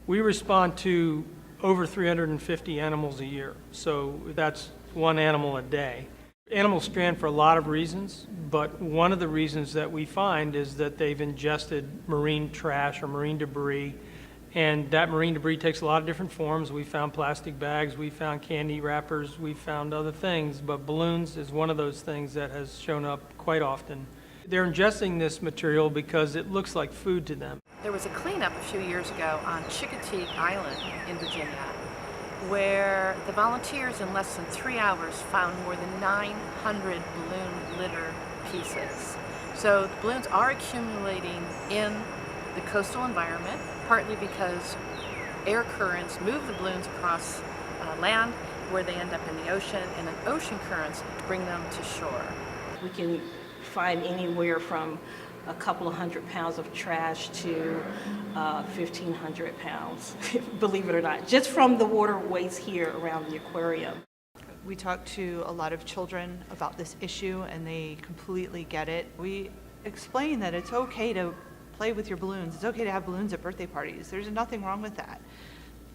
We respond to over 350 animals a year, so that's one animal a day. Animals strand for a lot of reasons, but one of the reasons that we find is that they've ingested marine trash or marine debris, and that marine debris takes a lot of different forms. We found plastic bags, we found candy wrappers, we found other things, but balloons is one of those things that has shown up quite often. They're ingesting this material because it looks like food to them. There was a cleanup a few years ago on Chickatee Island in Virginia, where the volunteers in less than 3 hours found more than 900 balloon litter pieces. So the balloons are accumulating in the coastal environment, partly because air currents move the balloons across land, where they end up in the ocean, and then ocean currents bring them to shore. We can find anywhere from a couple of 100 pounds of trash to 1,500 pounds, believe it or not, just from the waterways here around the aquarium. We talk to a lot of children about this issue and they completely get it. We explain that it's okay to play with your balloons. It's okay to have balloons at birthday parties. There's nothing wrong with that.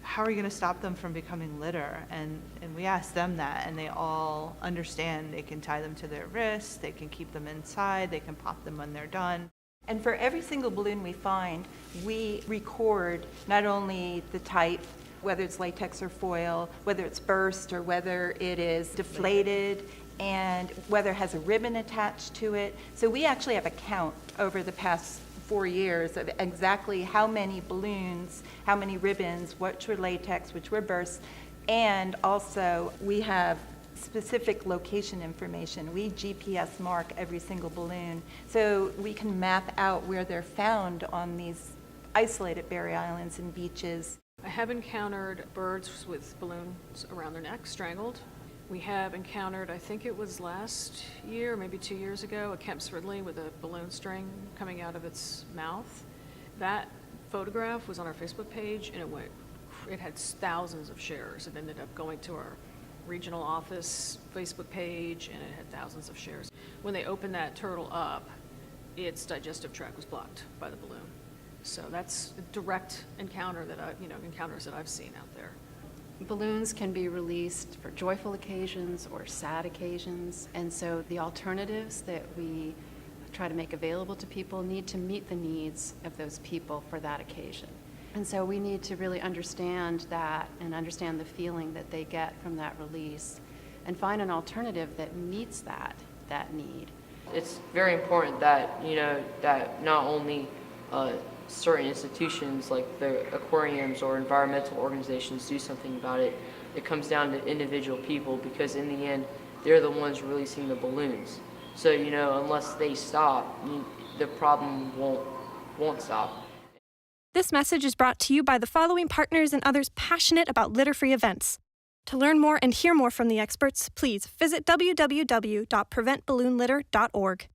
How are you going to stop them from becoming litter? And we ask them that, and they all understand. They can tie them to their wrists, they can keep them inside, they can pop them when they're done. And for every single balloon we find, we record not only the type, whether it's latex or foil, whether it's burst or whether it is deflated, and whether it has a ribbon attached to it. So we actually have a count over the past 4 years of exactly how many balloons, how many ribbons, which were latex, which were bursts, and also we have specific location information. We GPS mark every single balloon so we can map out where they're found on these isolated barrier islands and beaches. I have encountered birds with balloons around their neck, strangled. We have encountered, I think it was last year, maybe 2 years ago, a Kemp's Ridley with a balloon string coming out of its mouth. That photograph was on our Facebook page, and it had thousands of shares. It ended up going to our regional office Facebook page, and it had thousands of shares. When they opened that turtle up, its digestive tract was blocked by the balloon. So that's a direct encounter that encounters that I've seen out there. Balloons can be released for joyful occasions or sad occasions, and so the alternatives that we try to make available to people need to meet the needs of those people for that occasion. And so we need to really understand that and understand the feeling that they get from that release and find an alternative that meets that need. It's very important that, that not only certain institutions like the aquariums or environmental organizations do something about it. It comes down to individual people, because in the end, they're the ones releasing the balloons. So, unless they stop, the problem won't stop. This message is brought to you by the following partners and others passionate about litter-free events. To learn more and hear more from the experts, please visit www.preventballoonlitter.org.